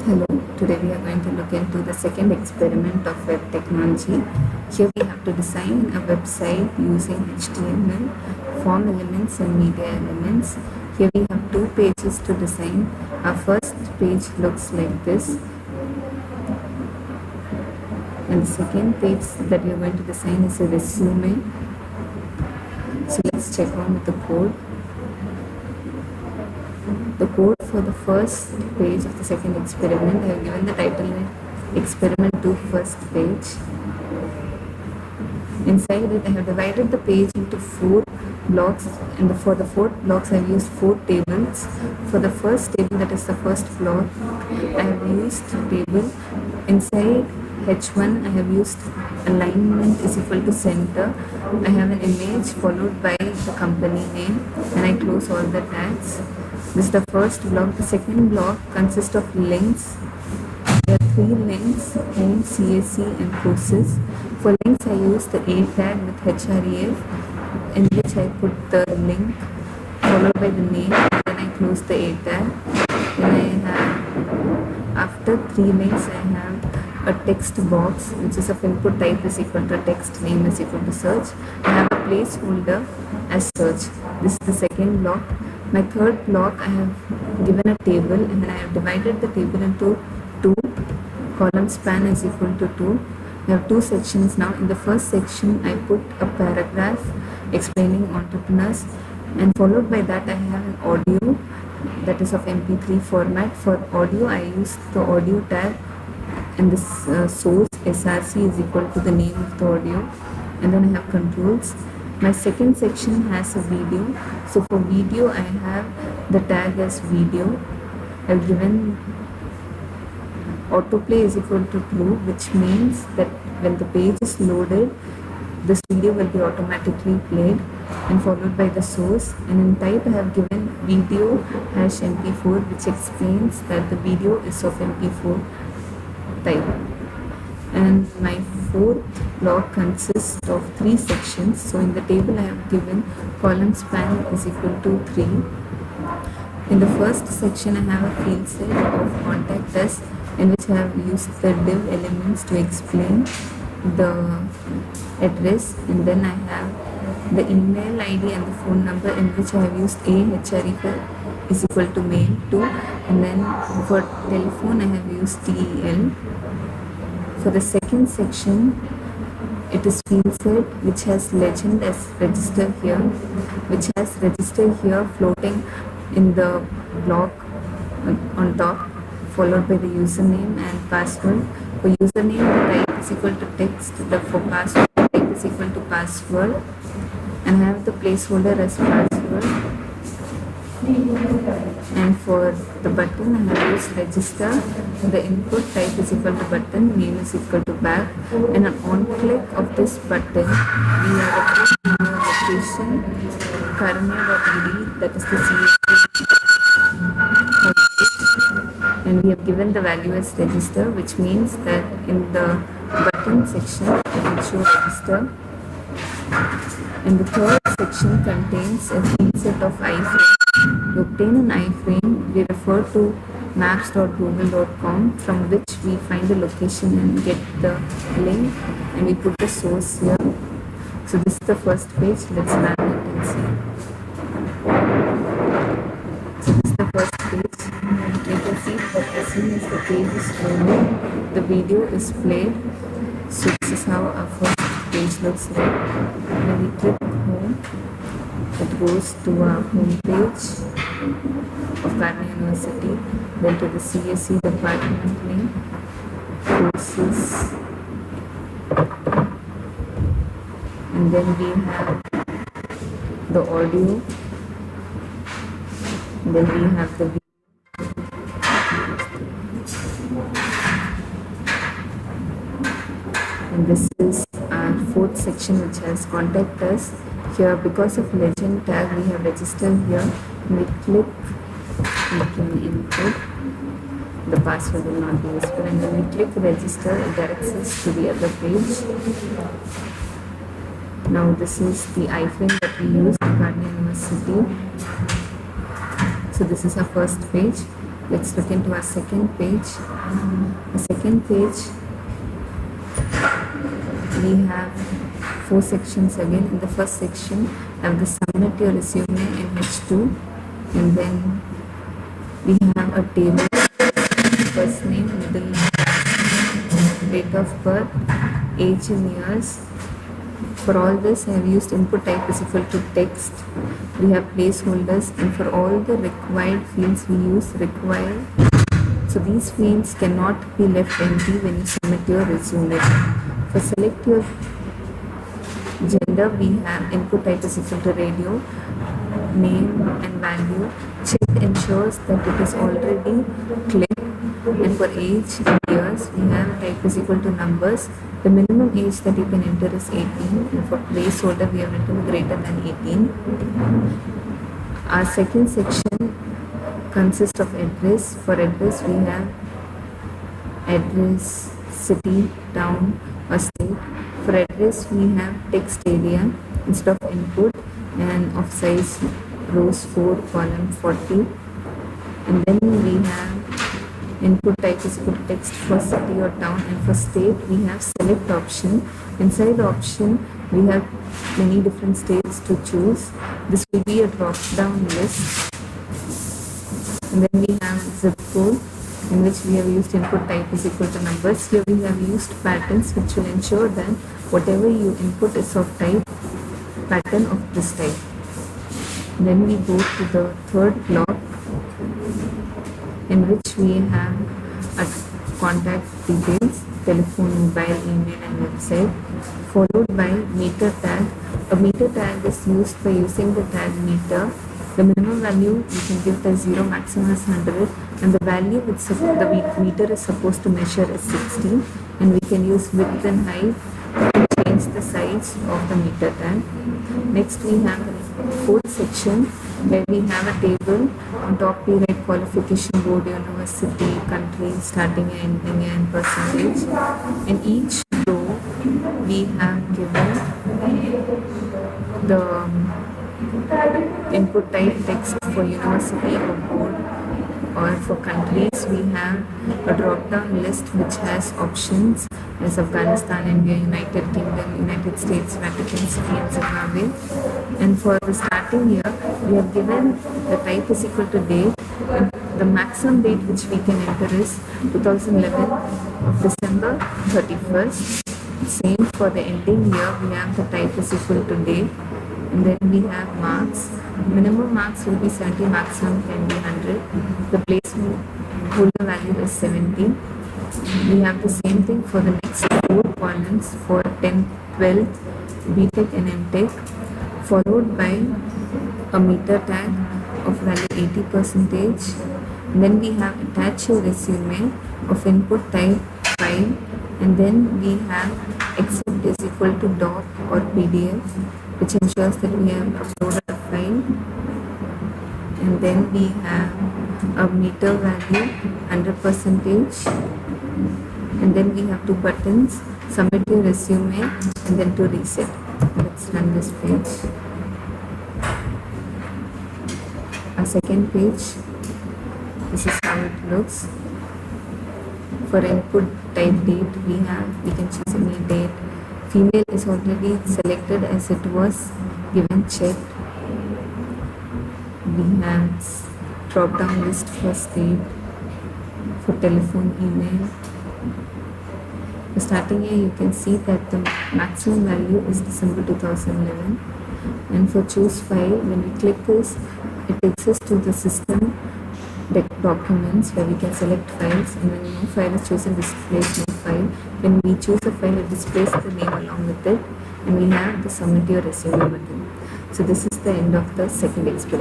Hello, today we are going to look into the second experiment of web technology. Here we have to design a website using HTML, form elements and media elements. Here we have two pages to design. Our first page looks like this, and the second page that we are going to design is a resume. So let's check on with the code. The code for the first page of the second experiment, I have given the title experiment 2 first page. Inside it, I have divided the page into 4 blocks, and for the 4 blocks I have used 4 tables. For the first table, that is the first block, I have used table. Inside H1 I have used alignment is equal to center. I have an image followed by the company name, and I close all the tags. This is the first block. The second block consists of links. There are 3 links: home, CAC and courses. For links I use the A tag with href, in which I put the link followed by the name, and then I close the A tag. Then I have, after 3 links, I have a text box which is of input type is equal to text, name is equal to search. I have a placeholder as search. This is the second block. My third block, I have given a table, and then I have divided the table into 2. Column span is equal to 2. I have 2 sections now. In the first section, I put a paragraph explaining entrepreneurs, and followed by that I have an audio that is of MP3 format. For audio, I use the audio tag, and this source SRC is equal to the name of the audio, and then I have controls. My second section has a video. So for video, I have the tag as video. I've given autoplay is equal to true, which means that when the page is loaded, this video will be automatically played, and followed by the source. And in type, I have given video #MP4, which explains that the video is of MP4 type. And my fourth block consists of 3 sections. So in the table I have given column span is equal to 3. In the first section I have a field set of contact us, in which I have used the div elements to explain the address, and then I have the email ID and the phone number, in which I have used href is equal to mail to, and then for telephone I have used TEL. For the second section, it is field set which has legend as register here, which has register here floating in the block on top, followed by the username and password. For username, the type is equal to text. For password, the type is equal to password, and I have the placeholder as password. And for the button, I have used register. The input type is equal to button, name is equal to back, and on click of this button, we have a location karma.ed, that is the CSV, and we have given the value as register, which means that in the button section it will show register. And the third section contains a field set of iframe. To obtain an iframe, we refer to maps.google.com, from which we find the location and get the link, and we put the source here. So this is the first page. Let's run it and see. So this is the first page. You can see that as soon as the page is loaded, the video is played. So this is how our first page looks like. When we click home, it goes to our home page of Karna University, then to the CSE department name, courses, and then we have the audio, then we have the video. And this is our fourth section, which has contact us. Here, because of legend tag, we have registered here. When we click, we can input. The password will not be useful, and when we click register, it directs us to the other page. Now this is the iframe that we used at Karna University. So this is our first page. Let's look into our second page. The second page, we have 4 sections again. In the first section, I have the submit your resume in H2, and then we have a table, first name, middle name, date of birth, age in years. For all this, I have used input type is equal to text. We have placeholders, and for all the required fields, we use required. So these fields cannot be left empty when you submit your resume. For select your gender, we have input type is equal to radio, name and value. Check ensures that it is already clicked. And for age in years, we have type is equal to numbers. The minimum age that you can enter is 18, and for placeholder we have written greater than 18. Our second section consists of address. For address, we have address, city, town or state. For address, we have text area instead of input, and of size rows 4, column 40. And then we have input type is equal to text for city or town, and for state we have select option. Inside the option we have many different states to choose. This will be a drop down list. And then we have zip code, in which we have used input type is equal to numbers. Here we have used patterns which will ensure that whatever you input is of type pattern of this type. Then we go to the third block, in which we have a contact details, telephone, mobile, email and website, followed by meter tag. A meter tag is used by using the tag meter. The minimum value you can give as 0, maximum is 100, and the value which the meter is supposed to measure is 60, and we can use width and height to change the size of the meter tag. Next we have the fourth section, where we have a table. On top we write qualification, board, university, country, starting and ending year and percentage. In each row we have given the input type text. For university or board or for countries, we have a drop down list which has options as Afghanistan, India, United Kingdom, United States, Vatican City and Zimbabwe. And for the starting year, we have given the type is equal to date, and the maximum date which we can enter is 2011 of December 31st. Same for the ending year, we have the type is equal to date. And then we have marks. Minimum marks will be 70, maximum can be 100. The placeholder value is 70. We have the same thing for the next 4 columns for 10th, 12th, BTech and MTech, followed by a meter tag of value 80%. Then we have attach your resume of input type file, and then we have accept is equal to doc or PDF, which ensures that we have uploaded a file. And then we have a meter value 100%, and then we have 2 buttons, submit your resume and then to reset. Let's run this page. Our second page, this is how it looks. For input type date, we can choose any date. Female is already selected as it was given checked. We have drop down list for state, for telephone, email. For starting year, you can see that the maximum value is December 2011. And for choose file, when we click this, it takes us to the system documents where we can select files, and when no file is chosen, displays no file. When we choose a file, it displays the name along with it, and we have the submit your resume button. So this is the end of the second experiment.